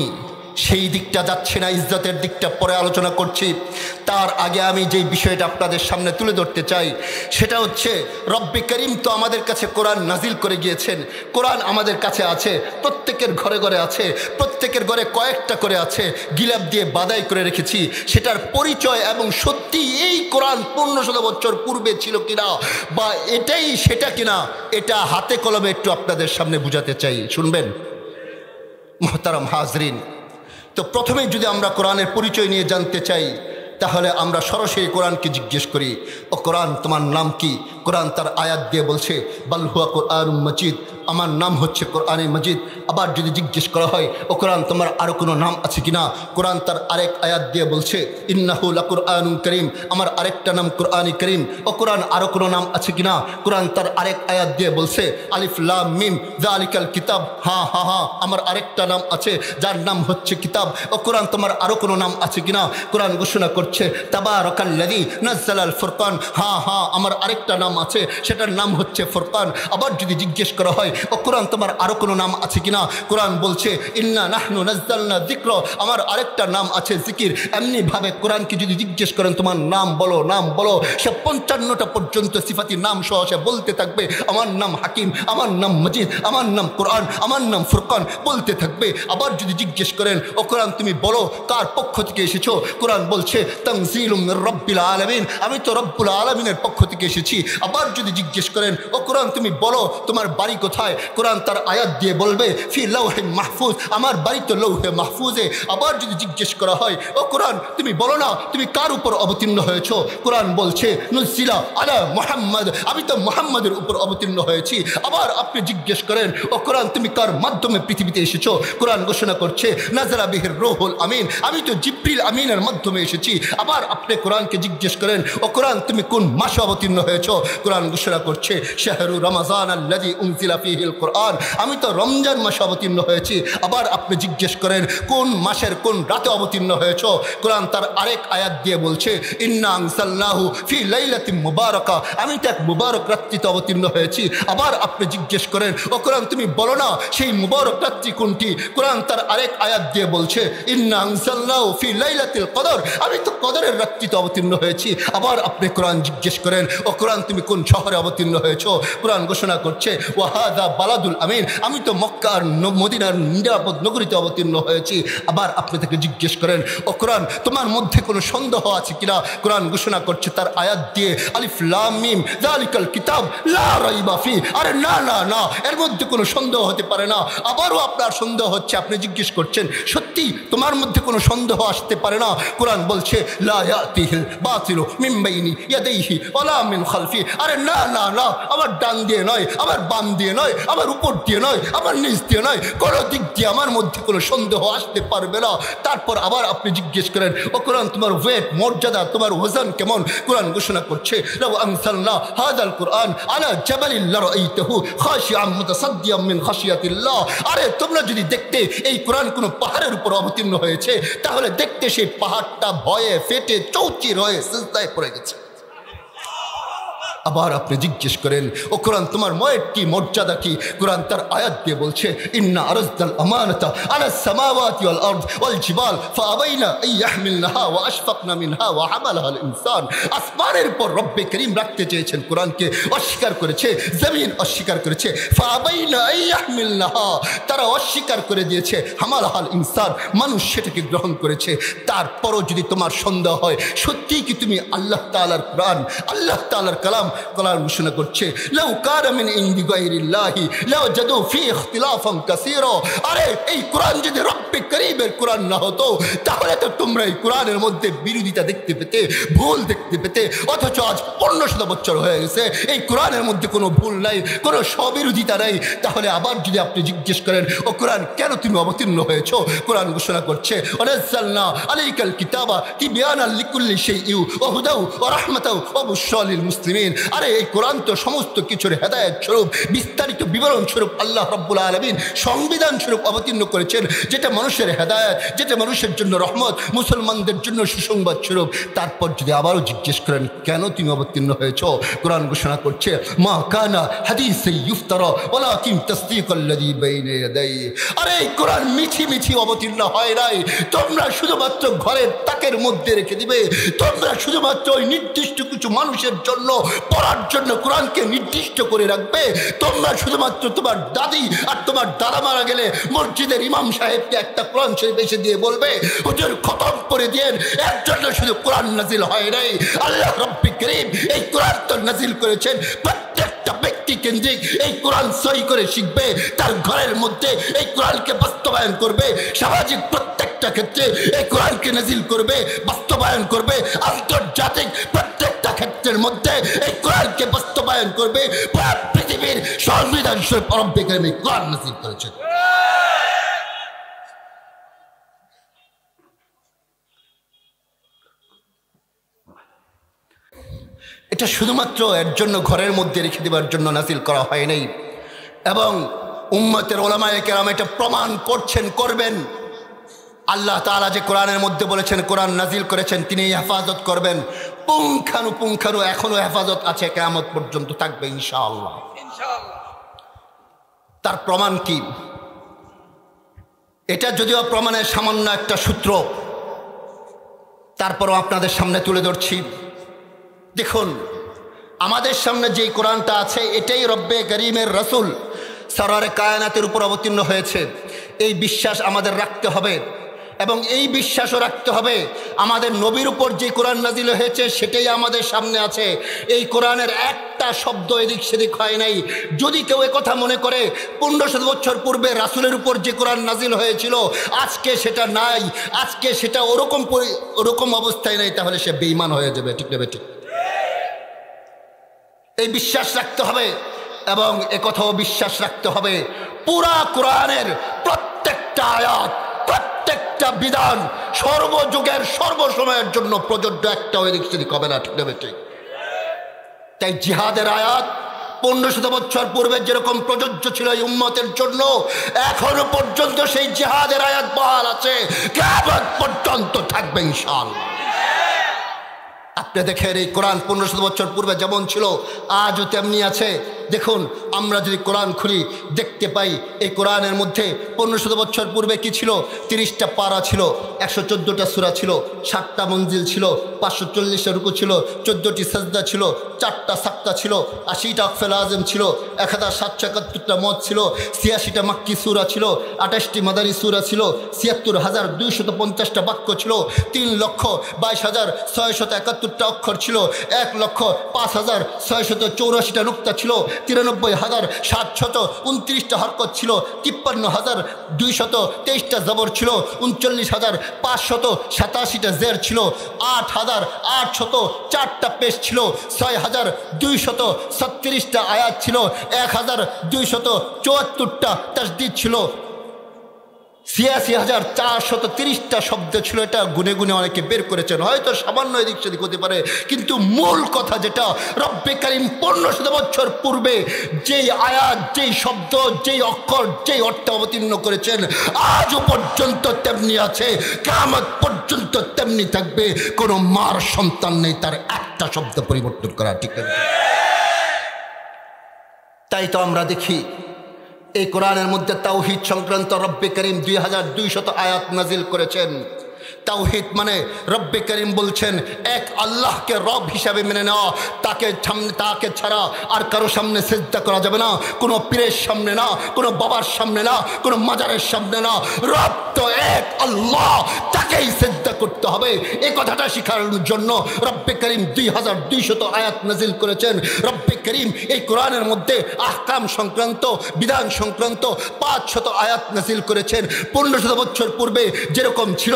সেই দিকটা যাচ্ছি না, ইজ্জতের দিকটা পরে আলোচনা করছি। তার আগে আমি যেই বিষয়টা আপনাদের সামনে তুলে ধরতে চাই সেটা হচ্ছে, রব্বে করিম তো আমাদের কাছে কোরআন নাজিল করে গিয়েছেন, কোরআন আমাদের কাছে আছে, প্রত্যেকের ঘরে ঘরে আছে, প্রত্যেকের ঘরে কয়েকটা করে আছে, গিলাপ দিয়ে বাদাই করে রেখেছি। সেটার পরিচয় এবং সত্যি এই কোরআন 1500 বছর পূর্বে ছিল কিনা বা এটাই সেটা কিনা, এটা হাতে কলমে একটু আপনাদের সামনে বুঝাতে চাই, শুনবেন মুহতারাম হাজরিন। তো প্রথমে যদি আমরা কোরআনের পরিচয় নিয়ে জানতে চাই, তাহলে আমরা সরাসরি কোরআনকে জিজ্ঞেস করি, ও কোরআন তোমার নাম কি? কোরআন তার আয়াত দিয়ে বলছে বাল হুয়া কোরআনুম মাজিদ, আমার নাম হচ্ছে কোরআনে মজিদ। আবার যদি জিজ্ঞেস করা হয় ও কোরআন তোমার আরও কোনো নাম আছে কিনা, কোরআন তার আরেক আয়াত দিয়ে বলছে ইন্নাহু লাকুরআনুন করিম, আমার আরেকটা নাম কোরআনে করিম। ও কোরআন আরও কোনো নাম আছে কিনা, কোরআন তার আরেক আয়াত দিয়ে বলছে আলিফ লাম মিম যালিকাল কিতাব, হ্যাঁ হ্যাঁ হ্যাঁ আমার আরেকটা নাম আছে যার নাম হচ্ছে কিতাব। ও কোরআন তোমার আরও কোনো নাম আছে কিনা, কোরআন ঘোষণা করছে তাবারাকাল্লাযী নাযালাল ফুরকান, হ্যাঁ হ্যাঁ আমার আরেকটা নাম আছে সেটার নাম হচ্ছে ফুরকান। আবার যদি জিজ্ঞেস করা হয় ও কোরআন তোমার আরও কোনো নাম আছে কিনা, কোরআন বলছে ইন্না নাহনু নাযালনা যিকর, আমার আরেকটা নাম আছে জিকির। এমনিভাবে কোরআনকে যদি জিজ্ঞেস করেন তোমার নাম বলো, নাম বলো, সে 55টা পর্যন্ত সিফাতি নাম সহ সে বলতে থাকবে আমার নাম হাকিম, আমার নাম মজিদ, আমার নাম কোরআন, আমার নাম ফুরকান বলতে থাকবে। আবার যদি জিজ্ঞেস করেন ও কোরআন তুমি বলো কার পক্ষ থেকে এসেছো, কোরআন বলছে তানজিলুম মির রাব্বিল আলামিন, আমি তো রব্বুল আলামিনের পক্ষ থেকে এসেছি। আবার যদি জিজ্ঞেস করেন ও কোরআন তুমি বলো তোমার বাড়ি কোথায়, কোরআন তার আয়াত দিয়ে বলবে ফি লাওহে মাহফুজ, আমার বাড়ি তো লৌহে মাহফুজে। আবার যদি জিজ্ঞেস করা হয় ও কোরআন তুমি বলো না তুমি কার উপর অবতীর্ণ হয়েছো, কোরআন বলছে নুজিলা আলা মুহাম্মদ, আমি তো মুহাম্মাদের উপর অবতীর্ণ হয়েছি। আবার আপনি জিজ্ঞেস করেন ও কোরআন তুমি কার মাধ্যমে পৃথিবীতে এসেছো, কোরআন ঘোষণা করছে নাযালা বিহির রূহুল আমিন, আমি তো জিবরিল আমিনের মাধ্যমে এসেছি। আবার আপনি কোরআনকে জিজ্ঞেস করেন ও কোরআন তুমি কোন মাসে অবতীর্ণ হয়েছো, কোরআন ঘোষণা করছে শাহরু রমাজান আল্লাযী উনজিলা ফীহিল কোরআন, আমি তো রমজান মাসে অবতীর্ণ হয়েছি। আবার আপনি জিজ্ঞেস করেন কোন মাসের কোন রাতে অবতীর্ণ হয়েছো, কোরআন তার আরেক আয়াত দিয়ে বলছে ইন্না আনজালনাহু ফি লাইলাতিন মুবারাকা, আমি তো এক মুবারক রাত্রিতে অবতীর্ণ হয়েছি। আবার আপনি জিজ্ঞেস করেন ও কোরআন তুমি বলো না সেই মুবারক রাত্রি কোনটি, কোরআন তার আরেক আয়াত দিয়ে বলছে ইন্না আনজালনাহু ফি লাইলাতিল কদর, আমি তো কদরের রাত্রিতে অবতীর্ণ হয়েছি। আবার আপনি কোরআন জিজ্ঞেস করেন ও কোরআন তুমি কোন শহরে অবতীর্ণ হয়েছো, কোরআন ঘোষণা করছে ওয়াহাদা বালাদুল আমিন, আমি তো মক্কা আর মদিনার নিরাপদ নগরীতে অবতীর্ণ হয়েছি। আবার আপনি তাকে জিজ্ঞেস করেন ও কোরআন তোমার মধ্যে কোনো সন্দেহ আছে কিনা, কোরআন ঘোষণা করছে তার আয়াত দিয়ে আলিফ লাম মিম যালিকাল কিতাব লা রাইবা ফি, আরে না না না এর মধ্যে কোনো সন্দেহ হতে পারে না। আবারও আপনার সন্দেহ হচ্ছে, আপনি জিজ্ঞেস করছেন সত্যি তোমার মধ্যে কোনো সন্দেহ আসতে পারে না, কোরআন বলছে লা ইয়াতিহিল বাতিলু মিন বাইনি ইয়াদাইহি ওয়ালা মিন খালফি, আরে না না না আমার ডান দিয়ে নয়, আমার বাম দিয়ে নয়, আমার উপর দিয়ে নয়, আমার নিচ দিয়ে নয়, কোনো দিক দিয়ে আমার মধ্যে কোনো সন্দেহ আসতে পারবে না। তারপর আবার আপনি জিজ্ঞেস করেন ও কোরআন তোমার ওয়েট মর্যাদা তোমার ওজন কেমন, কোরআন ঘোষণা করছে লাউ আনসালনা হাদাল কোরআন আলা জাবালিন লারাইতাহু খাশিআম মুতাসাদ্দিয়াম মিন খাশিয়াতিল্লাহ, আরে তোমরা যদি দেখতে এই কোরআন কোনো পাহাড়ের উপর অবতীর্ণ হয়েছে তাহলে দেখতে সেই পাহাড়টা ভয়ে ফেটে চৌচির হয়ে সিজদায় পড়ে গেছে। আবার আপনি জিজ্ঞেস করেন ও কোরআন তোমার ময়ের কি মর্যাদা কি, কোরআন তার আয়াত দিয়ে বলছে ইন্না আরাজনাল আমানাতা আলা সামাওয়াতি ওয়াল আরদ ওয়াল জিবাল ফাআবাইনা আন ইয়াহমিলনাহা ওয়া আশফাকনা মিনহা ওয়া হামালাহাল ইনসান, আসমানের পর রব্বে করিম রাখতে চেয়েছেন কোরআনকে, অস্বীকার করেছে, জমিন অস্বীকার করেছে, ফাআবাইনা আন ইয়াহমিলনাহা তারা অস্বীকার করে দিয়েছে, হামালাহাল ইনসান মানুষ সেটাকে গ্রহণ করেছে। তারপরও যদি তোমার সন্দেহ হয় সত্যিই কি তুমি আল্লাহ তাআলার কোরআন আল্লাহ তাআলার কালাম, কোরআন ঘোষণা করছে লাউ কানা মিন ইনদি গায়রিল্লাহি লাওয়াজাদু ফি ইখতিলাফান কাসীরা, আরে এই কোরআন যদি রব্বে করিমের কোরআন না হতো তাহলে তো তোমরা এই কোরআনের মধ্যে বিরোধিতা দেখতে পেতে, ভুল দেখতে পেতে। অথচ আজ 1500 বছর হয়ে গেছে এই কোরআনের মধ্যে কোনো ভুল নাই, কোনো স্ববিরোধিতা নাই। তাহলে আবার যদি আপনি জিজ্ঞেস করেন ও কোরআন কেন তুমি অবতীর্ণ হয়েছো, কোরআন ঘোষণা করছে ওয়ানাজ্জালনা আলাইকাল কিতাবা তিবয়ানাল লিকুল্লি শাইইন ওয়া হুদাও ওয়া রাহমাতাও ওয়া বুশরা লিল মুসলিমিন, আরে এই কোরআন তো সমস্ত কিছুর হেদায়েত স্বরূপ, বিস্তারিত বিবরণ স্বরূপ আল্লাহ রাব্বুল আলামিন সংবিধান স্বরূপ অবতীর্ণ করেছেন, যেটা মানুষের হেদায়েত, যেটা মানুষের জন্য রহমত, মুসলমানদের জন্য সুসংবাদ স্বরূপ। তারপর যদি আবারও জিজ্ঞেস করেন কেন তুমি অবতীর্ণ হয়েছো, কোরআন ঘোষণা করছে মা কানা হাদিসে ইফতারা ওয়ালাকিন তাসদীকাল্লাযী বাইনা ইয়াদাইহি, আরে এই কোরআন মিছি মিছি অবতীর্ণ হয় নাই, তোমরা শুধুমাত্র ঘরের তাকের মধ্যে রেখে দিবে, তোমরা শুধুমাত্র ওই নির্দিষ্ট কিছু মানুষের জন্য পড়ার জন্য কোরআনকে নির্দিষ্ট করে রাখবে, তোমরা শুধুমাত্র তোমার দাদি আর তোমার দাদা মারা গেলে মসজিদের ইমাম সাহেবকে একটা কোরআন শরীফ এসে দিয়ে বলবে হুজুর খতম করে দিয়েন, এর জন্য শুধু কোরআন নাজিল হয় নাই, আল্লাহ রব্বুল কারীম এই কোরআন তো নাজিল করেছেন প্রত্যেকটা ব্যক্তি কেন্দ্রিক, এই কোরআন সহি করে শিখবে, তার ঘরের মধ্যে এই কোরআনকে বাস্তবায়ন করবে, সামাজিক প্রত্যেকটা ক্ষেত্রে এই কোরআনকে নাজিল করবে, বাস্তবায়ন করবে, আন্তর্জাতিক প্রত্যেকটা ক্ষেত্রের মধ্যে এই কোরআনকে বাস্তবায়ন করবে, পুরো পৃথিবীর সংবিধান শরীফ রব্বে কারীম কোরআন নাযিল করেছেন। এটা শুধুমাত্র এর জন্য ঘরের মধ্যে রেখে দেওয়ার জন্য নাযিল করা হয় নাই, এবং উম্মতের উলামায়ে কেরাম এটা প্রমাণ করছেন, করবেন। আল্লাহ তাআলা যে কোরআনের মধ্যে বলেছেন, কোরআন নাযিল করেছেন, তিনি হেফাজত করবেন পুঙ্খানু। এখনো হেফাজত আছে, কিয়ামত পর্যন্ত থাকবে ইনশাআল্লাহ। তার প্রমাণ কি? এটা যদিও প্রমাণের সামান্য একটা সূত্র, তারপরও আপনাদের সামনে তুলে ধরছি। দেখুন, আমাদের সামনে যেই কোরআনটা আছে এটাই রব্বে কারীমের রাসূল সরওয়ারে কায়নাতের উপর অবতীর্ণ হয়েছে। এই বিশ্বাস আমাদের রাখতে হবে, এবং এই বিশ্বাসও রাখতে হবে আমাদের নবীর উপর যে কোরআন নাযিল হয়েছে সেটাই আমাদের সামনে আছে। এই কোরআনের একটা শব্দ এদিক সেদিক হয় নাই। যদি কেউ কথা মনে করে 1500 বছর পূর্বে রাসূলের উপর যে কোরআন নাযিল হয়েছিল আজকে সেটা নাই, আজকে সেটা ওরকম অবস্থায় নাই, তাহলে সে বেঈমান হয়ে যাবে। ঠিক না বেঠিক? এই বিশ্বাস রাখতে হবে, এবং একথাও বিশ্বাস রাখতে হবে পুরা কোরআনের প্রত্যেকটা আয়াত, প্রত্যেকটা বিধান সর্বযুগের সর্বসময়ের জন্য প্রযোজ্য, একটা ওই দিক সেদিক হবে না। ঠিক না বেঠিক? তাই জিহাদের আয়াত 1500 বছর পূর্বে যেরকম প্রযোজ্য ছিল এই উম্মতের জন্য, এখনো পর্যন্ত সেই জিহাদের আয়াত বহাল আছে, কিয়ামত পর্যন্ত থাকবে ইনশাআল্লাহ। আপনি দেখেন এই কোরআন 1500 বছর পূর্বে যেমন ছিল আজও তেমনি আছে। দেখুন, আমরা যদি কোরআন খুলি দেখতে পাই এই কোরআনের মধ্যে 1500 বছর পূর্বে কি ছিল? 30টা পারা ছিল, 114টা সূরা ছিল, 7টা মঞ্জিল ছিল, 540টা রুকু ছিল, 14টি সাজদা ছিল, 4টা সাক্তা ছিল, 80টা ওয়াকফে লাযিম ছিল, 1771টা মদ ছিল, 86টা মাক্কি সূরা ছিল, 28টি মাদানী সূরা ছিল, 76250টা বাক্য ছিল, 3,22,671টা অক্ষর ছিল, 1,05,684টা নুক্তা ছিল, 93,729টা হরকত ছিল, 53,223টা জবর ছিল, 39,587টা জের ছিল, 8,804টা পেশ ছিল, 6,236টা আয়াত ছিল, 1,274টা তাসদীদ ছিল, 86,430টা শব্দ ছিল। এটা গুনে গুনে অনেকে বের করেছেন, হয়তো সামান্য এদিক সেদিক হতে পারে, কিন্তু মূল কথা যেটা রব্বে কারীম 1500 বছর পূর্বে যেই আয়াত, যেই শব্দ, যেই অক্ষর, যেই অর্থ অবতীর্ণ করেছেন আজও পর্যন্ত তেমনি আছে, কিয়ামত পর্যন্ত তেমনি থাকবে। কোনো মার সন্তান নেই তার একটা শব্দ পরিবর্তন করা। ঠিক আছে? তাই তো আমরা দেখি এই কোরআনের মধ্যে তাওহীদ সংক্রান্ত রব্বে কারীম 2200 আয়াত নাজিল করেছেন। তাওহীদ মানে রব্বে কারীম বলছেন এক আল্লাহকে রব হিসাবে মেনে নেওয়া, তাকে ছাড়া আর কারো সামনে সিজদা করা যাবে না, কোনো পীরের সামনে না, কোনো বাবার সামনে না, কোনো মাজারের সামনে না, রব তো এক আল্লাহ, তাকেই সিজদা করতে হবে। এই কথাটা শেখানোর জন্য রব্বে কারীম 2200 আয়াত নাজিল করেছেন। রব্বে কারীম এই কোরআনের মধ্যে আহকাম সংক্রান্ত, বিধান সংক্রান্ত 500 আয়াত নাজিল করেছেন। 1500 বছর পূর্বে যেরকম ছিল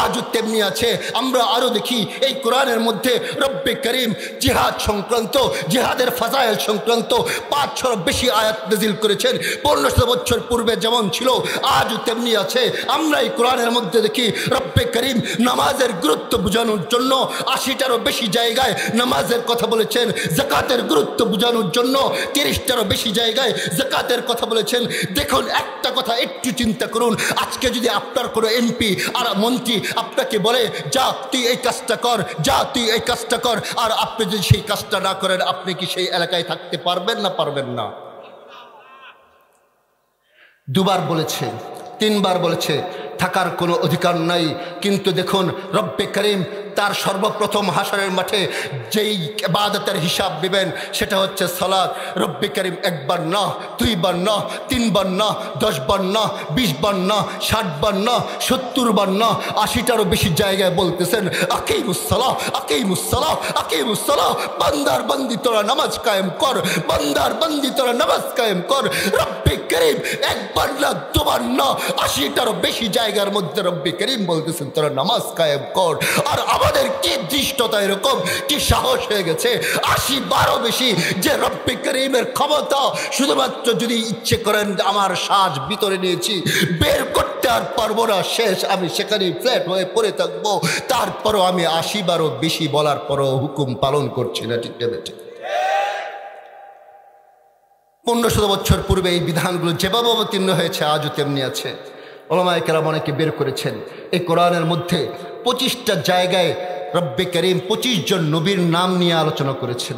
আজও তেমনি আছে। আমরা আরও দেখি এই কোরআনের মধ্যে রব্বে কারীম জিহাদ সংক্রান্ত, জিহাদের ফাজাইল সংক্রান্ত 500 বেশি আয়াত নাজিল করেছেন। 1500 বছর পূর্বে যেমন ছিল আজও তেমনি আছে। আমরা এই কোরআনের মধ্যে দেখি রব্বে কারীম নামাজের গুরুত্ব বোঝানোর জন্য 80টারও বেশি জায়গায় নামাজের কথা বলেছেন। যাকাতের গুরুত্ব বোঝানোর জন্য 30টারও বেশি জায়গায় যাকাতের কথা বলেছেন। দেখুন, একটা কথা একটু চিন্তা করুন, আজকে যদি আপনার কোনো এমপি আর মন্ত্রী আপনাকে বলে যা তুই এই কাজটা কর, যা তুই এই কাজটা কর, আর আপনি যদি সেই কাজটা না করেন আপনি কি সেই এলাকায় থাকতে পারবেন না? পারবেন না। দুবার বলেছে, তিনবার বলেছে থাকার কোনো অধিকার নাই। কিন্তু দেখুন রব্বে কারীম তার সর্বপ্রথম হাসরের মাঠে যেই ইবাদতের হিসাব দিবেন সেটা হচ্ছে সালাত। রব্বে কারীম একবার না, দুইবার না, তিনবার না, 10 বার না, 20 বার না, 60 বার না, 70 বার না, 80টারও বেশি জায়গায় বলতেছেন আকিমুসসালাহ, আকিমুসসালাহ, আকিমুসসালাহ। বান্দার বান্দি তোরা নামাজ কায়েম কর, বান্দার বান্দি তোরা নামাজ কায়েম কর। রব্বে কারীম একবার না, দুবার না, 80টারও বেশি জায়গার মধ্যে রব্বে কারীম বলতেছেন তোরা নামাজ কায়েম কর। আর আমাদের কি দৃষ্টতা, এরকম কি সাহস হয়ে গেছে 80-12 বেশি, যে রব্বে করিমের ক্ষমতা শুধুমাত্র যদি ইচ্ছে করেন আমার শ্বাস ভিতরে নিয়েছি বের করতে আর পারবো না, শেষ, আমি সেখানেই ফ্ল্যাট হয়ে পড়ে থাকবো, তারপরও আমি 80-12 বেশি বলার পরও হুকুম পালন করছি না। ঠিক না বেঠিক? 1500 বছর পূর্বে এই বিধানগুলো যেভাবে অবতীর্ণ হয়েছে আজও তেমনি আছে। ওলামায়ে কেরাম অনেকে বের করেছেন এই কোরআনের মধ্যে 25টা জায়গায় রব্বে করিম 25 জন নবীর নাম নিয়ে আলোচনা করেছেন।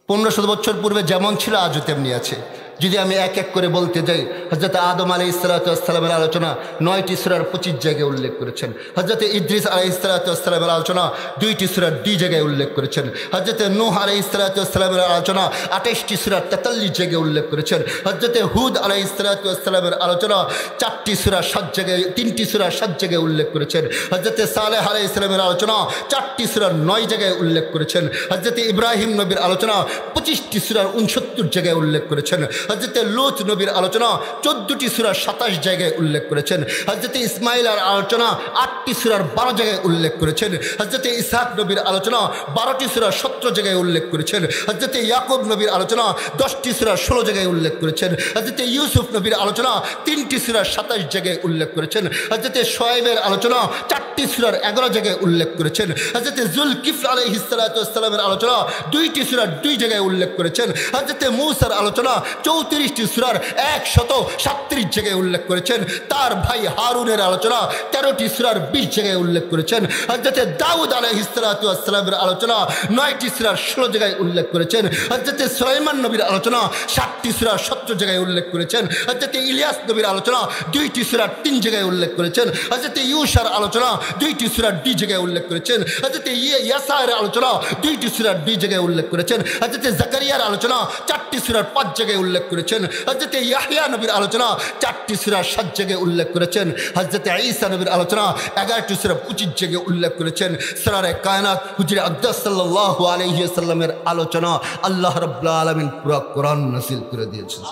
1500 বছর পূর্বে যেমন ছিল আজও তেমনি আছে। যদি আমি এক এক করে বলতে যাই, হযরত আদম আলাইহিসসালামের আলোচনা 9টি সূরার 25 জায়গায় উল্লেখ করেছেন। হযরত ইদ্রিস আলাইহিসসালামের আলোচনা 2টি সূরার 2 জায়গায় উল্লেখ করেছেন। হযরত নূহ আলাইহিসসালামের আলোচনা 28টি সূরার 43 জায়গায় উল্লেখ করেছেন। হযরত হুদ আলাইহিসসালামের আলোচনা 4টি সূরার 7 জায়গায় 3টি সূরার 7 জায়গায় উল্লেখ করেছেন। হযরত সালেহ আলাইহিসসালামের আলোচনা 4টি সূরার 9 জায়গায় উল্লেখ করেছেন। হযরত ইব্রাহিম নবীর আলোচনা 25টি সূরার 69 জায়গায় উল্লেখ করেছেন। হযরত লূত নবীর আলোচনা 14টি সূরার 27 জায়গায় উল্লেখ করেছেন। হযরত ইসমাঈলের আলোচনা 8টি সূরার 12 জায়গায় উল্লেখ করেছেন। হযরত ইসহাক নবীর আলোচনা 12টি সূরার 17 জায়গায় উল্লেখ করেছেন। হযরত ইয়াকুব নবীর আলোচনা 10টি সূরার 16 জায়গায় উল্লেখ করেছেন। হযরত ইউসুফ নবীর আলোচনা 3টি সূরার 27 জায়গায় উল্লেখ করেছেন। হযরত শুআয়বের আলোচনা 4টি সূরার 11 জায়গায় উল্লেখ করেছেন। হযরত যুলকিফল আলাইহিসসালামের আলোচনা 2টি সূরার 2 জায়গায় উল্লেখ করেছেন। হযরত মূসার আলোচনা 34টি সূরার 137 জায়গায় উল্লেখ করেছেন। তার ভাই হারুনের আলোচনা 13টি সূরার 20 জায়গায় উল্লেখ করেছেন। হযরত দাউদ আলাইহিসসালামের আলোচনা 9টি সূরার 16 জায়গায় উল্লেখ করেছেন। হযরত সুলাইমান নবীর আলোচনা 7টি সূরার 17 জায়গায় উল্লেখ করেছেন। হযরত ইলিয়াস নবীর আলোচনা 2টি সূরার 3 জায়গায় উল্লেখ করেছেন। হযরত ইউশার আলোচনা 2টি সূরার 2 জায়গায় উল্লেখ করেছেন। হযরত ইয়াসার আলোচনা 2টি সূরার 2 জায়গায় উল্লেখ করেছেন। হযরত জাকারিয়ার আলোচনা 4টি সূরার 5 জায়গায় উল্লেখ করেছেন। হযরত ইয়াহইয়া নবীর আলোচনা 4টি সূরার 7 জায়গায় উল্লেখ করেছেন। হযরত ঈসা নবীর আলোচনা 11টি সূরার 25 জায়গায় উল্লেখ করেছেন। সরওয়ারে কায়নাত হুজুর আকদাস সাল্লাল্লাহু আলাইহি ওয়াসাল্লামের আলোচনা আল্লাহ রাব্বুল আলামিন পুরো কোরআন নাযিল করে দিয়েছেন।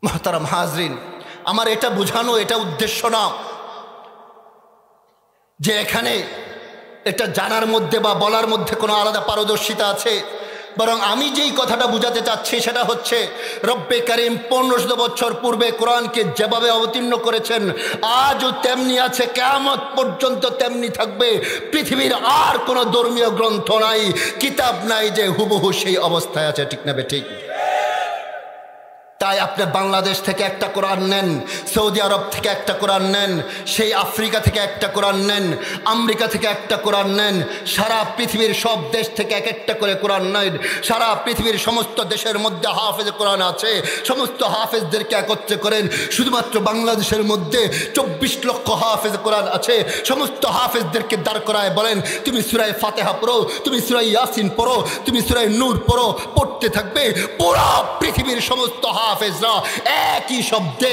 মুহতারাম হাজরিন, আমার এটা বোঝানো এটা উদ্দেশ্য না যে এখানে এটা জানার মধ্যে বা বলার মধ্যে কোনো আলাদা পারদর্শিতা আছে, বরং আমি যেই কথাটা বোঝাতে চাচ্ছি সেটা হচ্ছে রব্বে করিম 1500 বছর পূর্বে কোরআনকে যেভাবে অবতীর্ণ করেছেন আজও তেমনি আছে, কিয়ামত পর্যন্ত তেমনি থাকবে। পৃথিবীর আর কোনো ধর্মীয় গ্রন্থ নাই, কিতাব নাই যে হুবহু সেই অবস্থায় আছে। ঠিক না বেঠিক? তাই আপনি বাংলাদেশ থেকে একটা কোরআন নেন, সৌদি আরব থেকে একটা কোরআন নেন, সেই আফ্রিকা থেকে একটা কোরআন নেন, আমেরিকা থেকে একটা কোরআন নেন, সারা পৃথিবীর সব দেশ থেকে এক একটা করে কোরআন নেন। সারা পৃথিবীর সমস্ত দেশের মধ্যে হাফেজ কোরআন আছে, সমস্ত হাফেজদেরকে একত্রে করেন। শুধুমাত্র বাংলাদেশের মধ্যে 24 লক্ষ হাফেজ কোরআন আছে। সমস্ত হাফেজদেরকে দাঁড় করায় বলেন, তুমি সূরা ফাতিহা পড়ো, তুমি সূরা ইয়াসিন পড়ো, তুমি সূরা নূর পড়ো, পড়তে থাকবে। পুরো পৃথিবীর সমস্ত হাফেজরা একই শব্দে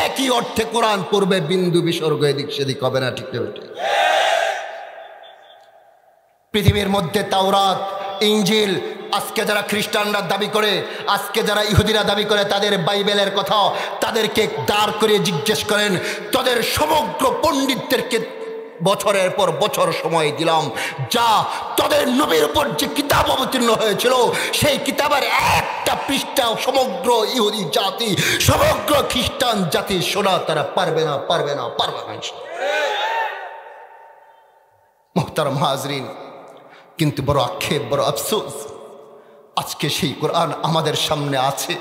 একই অর্থে কোরআন পড়বে, বিন্দু বিসর্গ এদিক সেদিক হবে না। ঠিক না? পৃথিবীর মধ্যে তাওরাত, ইনজিল, আজকে যারা খ্রিস্টানরা দাবি করে, আজকে যারা ইহুদিরা দাবি করে তাদের বাইবেলের কথা, তাদেরকে দাঁড় করে জিজ্ঞেস করেন, তাদের সমগ্র পণ্ডিতদেরকে বছরের পর বছর সময় দিলাম, যা তাদের নবীর উপর যে কিতাব অবতীর্ণ হয়েছিল সেই কিতাবের একটা পৃষ্ঠা সমগ্র ইহুদি জাতি, সমগ্র খ্রিস্টান জাতি শোনা তারা পারবে না, পারবে না, পারবে না। মুহতারাম হাজরিন, কিন্তু বড় আক্ষেপ, বড় আফসোস, আজকে সেই কোরআন আমাদের সামনে আছে,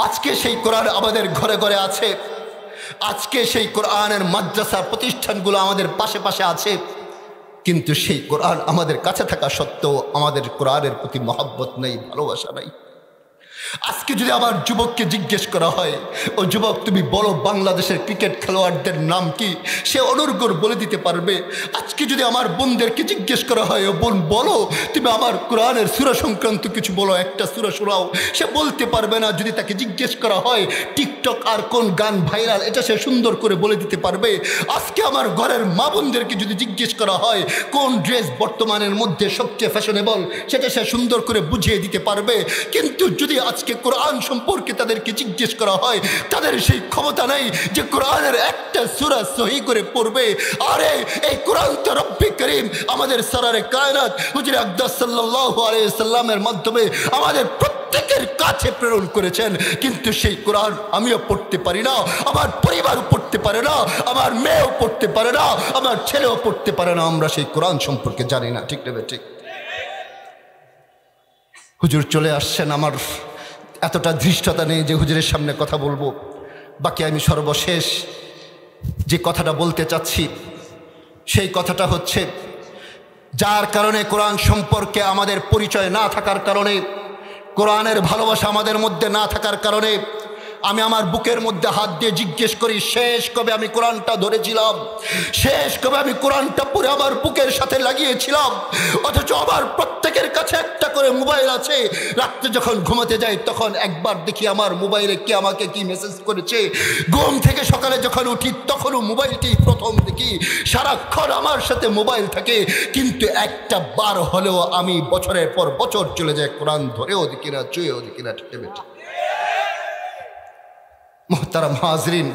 আজকে সেই কোরআন আমাদের ঘরে ঘরে আছে, আজকে সেই কোরআনের মাদ্রাসা প্রতিষ্ঠানগুলো আমাদের পাশে পাশে আছে, কিন্তু সেই কোরআন আমাদের কাছে থাকা সত্ত্বেও আমাদের কোরআনের প্রতি মহব্বত নেই, ভালোবাসা নাই। আজকে যদি আমার যুবককে জিজ্ঞেস করা হয়, ও যুবক তুমি বলো বাংলাদেশের ক্রিকেট খেলোয়াড়দের নাম কি, সে অনর্গল বলে দিতে পারবে। আজকে যদি আমার বোনদেরকে জিজ্ঞেস করা হয়, ও বোন বলো তুমি আমার কোরআনের সূরা সংক্রান্ত কিছু বলো, একটা সূরা শোনাও, সে বলতে পারবে না। যদি তাকে জিজ্ঞেস করা হয় টিকটক আর কোন গান ভাইরাল, এটা সে সুন্দর করে বলে দিতে পারবে। আজকে আমার ঘরের মা বোনদেরকে যদি জিজ্ঞেস করা হয় কোন ড্রেস বর্তমানের মধ্যে সবচেয়ে ফ্যাশনেবল, সেটা সে সুন্দর করে বুঝিয়ে দিতে পারবে। কিন্তু যদি আজকে আজকে কোরআন সম্পর্কে তাদেরকে জিজ্ঞেস করা হয়, তাদের সেই ক্ষমতা নাই যে কোরআনের একটা সূরা সহি করে পড়বে। আরে এই কোরআন তো রব্বে করিম আমাদের সরারে কায়নাত হুজুর আকদাস সাল্লাল্লাহু আলাইহি সাল্লামের মাধ্যমে আমাদের প্রত্যেকের কাছে প্রেরণ করেছেন, কিন্তু সেই কোরআন আমিও পড়তে পারি না, আমার পরিবারও পড়তে পারে না, আমার মেয়েও পড়তে পারে না, আমার ছেলেও পড়তে পারে না। আমরা সেই কোরআন সম্পর্কে জানি না। ঠিক না ঠিক? হুজুর চলে আসছেন, আমার এতটা ধৃষ্টতা নেই যে হুজুরের সামনে কথা বলবো। বাকি আমি সর্বশেষ যে কথাটা বলতে চাচ্ছি সেই কথাটা হচ্ছে, যার কারণে কোরআন সম্পর্কে আমাদের পরিচয় না থাকার কারণে, কোরআনের ভালোবাসা আমাদের মধ্যে না থাকার কারণে আমি আমার বুকের মধ্যে হাত দিয়ে জিজ্ঞেস করি, শেষ কবে আমি কোরআনটা ধরেছিলাম? শেষ কবে আমি কোরআনটা পড়ে আমার বুকের সাথে লাগিয়েছিলাম? অথচ আমার প্রত্যেকের কাছে একটা করে মোবাইল আছে। রাত্রে যখন ঘুমাতে যাই তখন একবার দেখি আমার মোবাইলে কে আমাকে কি মেসেজ করেছে। ঘুম থেকে সকালে যখন উঠি তখনও মোবাইলটি প্রথম দেখি। সারাক্ষণ আমার সাথে মোবাইল থাকে, কিন্তু একটা বার হলেও আমি বছরের পর বছর চলে যায় কোরআন ধরেও দেখি না, চুয়েও দেখি না। ঠিক বেটা মুহতারাম হাজরিন,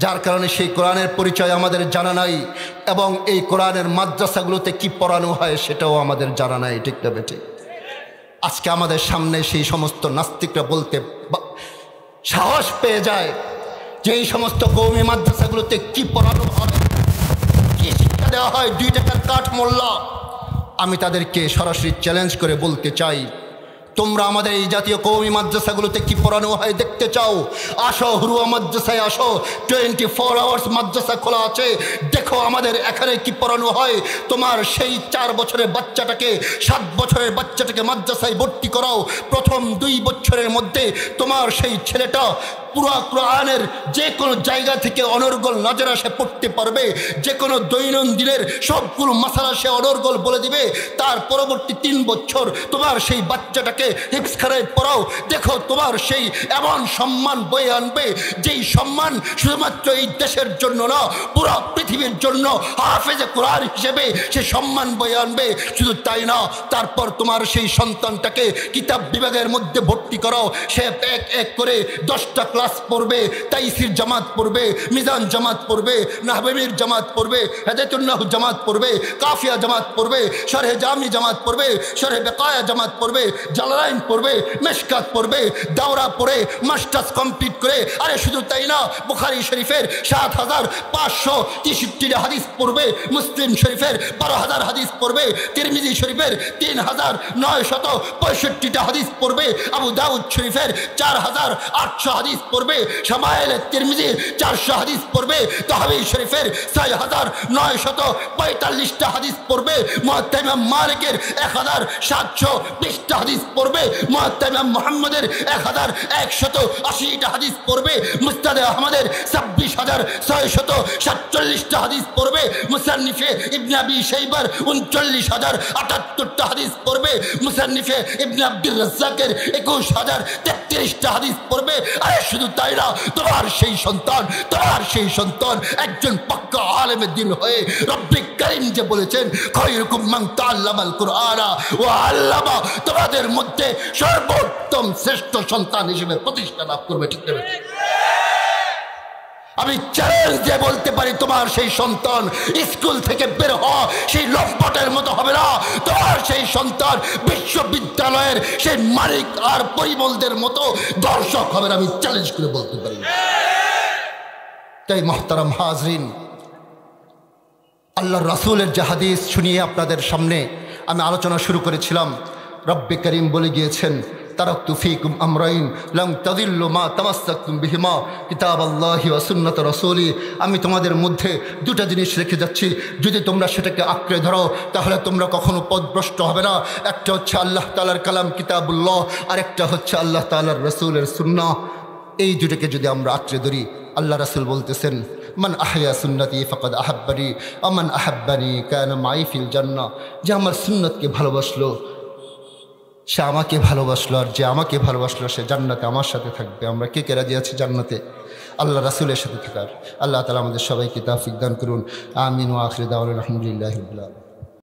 যার কারণে সেই কোরআনের পরিচয় আমাদের জানা নাই, এবং এই কোরআনের মাদ্রাসাগুলোতে কি পড়ানো হয় সেটাও আমাদের জানা নাই। ঠিক না বেটে? আজকে আমাদের সামনে সেই সমস্ত নাস্তিকরা বলতে সাহস পেয়ে যায় যে এই সমস্ত কওমি মাদ্রাসাগুলোতে কি পড়ানো হয়, কি শিক্ষা দেওয়া হয়, 2 টাকার কাঠ মোল্লা। আমি তাদেরকে সরাসরি চ্যালেঞ্জ করে বলতে চাই, তোমরা আমাদের এই জাতীয় কওমি মাদ্রাসাগুলোতে কি পড়ানো হয় দেখতে চাও? আসো, হুরুয়া মাদ্রাসায় আসো, 24 আওয়ার্স মাদ্রাসা খোলা আছে, দেখো আমাদের এখানে কি পড়ানো হয়। তোমার সেই 4 বছরের বাচ্চাটাকে, 7 বছরের বাচ্চাটাকে মাদ্রাসায় ভর্তি করাও, প্রথম 2 বছরের মধ্যে তোমার সেই ছেলেটা পুরা কোরআনের যে কোনো জায়গা থেকে অনর্গল নজরা সে পড়তে পারবে, যে কোনো দৈনন্দিনের সবগুলো মাসালা সে অনর্গল বলে দিবে। তার পরবর্তী 3 বছর তোমার সেই বাচ্চাটাকে হিফজ খানায় পড়াও, দেখো তোমার সেই এমন সম্মান বয়ে আনবে যেই সম্মান শুধুমাত্র এই দেশের জন্য না, পুরো পৃথিবীর জন্য হাফেজে কোরআন হিসেবে সে সম্মান বয়ে আনবে। শুধু তাই না, তারপর তোমার সেই সন্তানটাকে কিতাব বিভাগের মধ্যে ভর্তি করাও, সে এক এক করে 10টা ক্লাস পড়বে, তাইসির জামাত পড়বে, মিজান জামাত পড়বে, নাহবির জামাত পড়বে, হেদায়েতুন্নাহ জামাত পড়বে, কাফিয়া জামাত পড়বে, শরহে জামি জামাত পড়বে, শরহে বেকায়া জামাত পড়বে, জালালাইন পড়বে, মেশকাত পড়বে, দাওরা পড়ে মাস্টার্স কমপ্লিট করে। আরে শুধু তাই না, বুখারী শরীফের 7563 হাদিস পড়বে, মুসলিম শরীফের 12000 হাদিস পড়বে, তিরমিজি শরীফের 3965টা হাদিস পড়বে, আবু দাউদ শরীফের 4800 হাদিস পড়বে, শামায়েলে তিরমিজির 400 হাদিস পড়বে, তাহবীর শরীফের 6945টা হাদিস পড়বে, মুয়াত্তা ইমাম মালিকের 1720টা হাদিস পড়বে, মুয়াত্তা ইমাম মুহাম্মদের 1180টা হাদিস পড়বে, মুসনাদে আহমদের 26647টা হাদিস পড়বে, মুসান্নিফে ইবনে আবি শাইবার 39078টা হাদিস পড়বে, মুসান্নিফে ইবনে আব্দুর রাজ্জাকের 21033টা হাদিস পড়বে। আরে শুধু তাই না, তোমার সেই সন্তান একজন পাক্কা আলেমের দিন হয়ে রব্বে কারীম যে বলেছেন খায়রুকুম মান তাআল্লামাল কুরআনা ওয়া আল্লামা, তোমাদের মধ্যে সর্বোত্তম শ্রেষ্ঠ সন্তান হিসেবে প্রতিষ্ঠা লাভ করবে। ঠিক না? আমি চ্যালেঞ্জ দিয়ে বলতে পারি, তোমার সেই সন্তান স্কুল থেকে বের হওয়া সেই লম্পটের মতো হবে না, তোমার সেই সন্তান বিশ্ববিদ্যালয়ের সেই মালিক আর পরিমলদের মতো দর্শক হবে না, আমি চ্যালেঞ্জ করে বলতে পারি। তাই মুহতারাম হাজরিন, আল্লাহর রাসূলের যে হাদিস শুনিয়ে আপনাদের সামনে আমি আলোচনা শুরু করেছিলাম, রব্বে করিম বলে গিয়েছেন, তারাকতু ফীকুম আমরাইন লাম তাযিল্লু মা তামাসসাকতুম বিহিমা কিতাবাল্লাহি ওয়া সুন্নাত রাসূলি। আমি তোমাদের মধ্যে 2টা জিনিস রেখে যাচ্ছি, যদি তোমরা সেটাকে আঁকড়ে ধরো তাহলে তোমরা কখনো পথভ্রষ্ট হবে না। একটা হচ্ছে আল্লাহ তাআলার কালাম কিতাবুল্লাহ, আর একটা হচ্ছে আল্লাহ তাআলার রাসূলের সুন্নাহ। এই দুটোকে যদি আমরা আঁকড়ে ধরি, আল্লাহ রাসূল বলতেছেন, মান আহয়া সুন্নতি ফাকাদ আহাব্বানি আমান আহাব্বানি কানা মাই ফিল জান্নাহ। যে আমার সুন্নতকে ভালোবাসলো সে আমাকে ভালোবাসলো, আর যে আমাকে ভালোবাসলো সে জান্নাতে আমার সাথে থাকবে। আমরা কে কে রাজি আছি জান্নাতে আল্লাহ রাসূলের সাথে থাকার? আল্লাহ তাআলা আমাদের সবাইকে তৌফিক দান করুন। আমিন ওয়া আখিরু দাওয়ানা আলহামদুলিল্লাহি রাব্বিল আলামিন।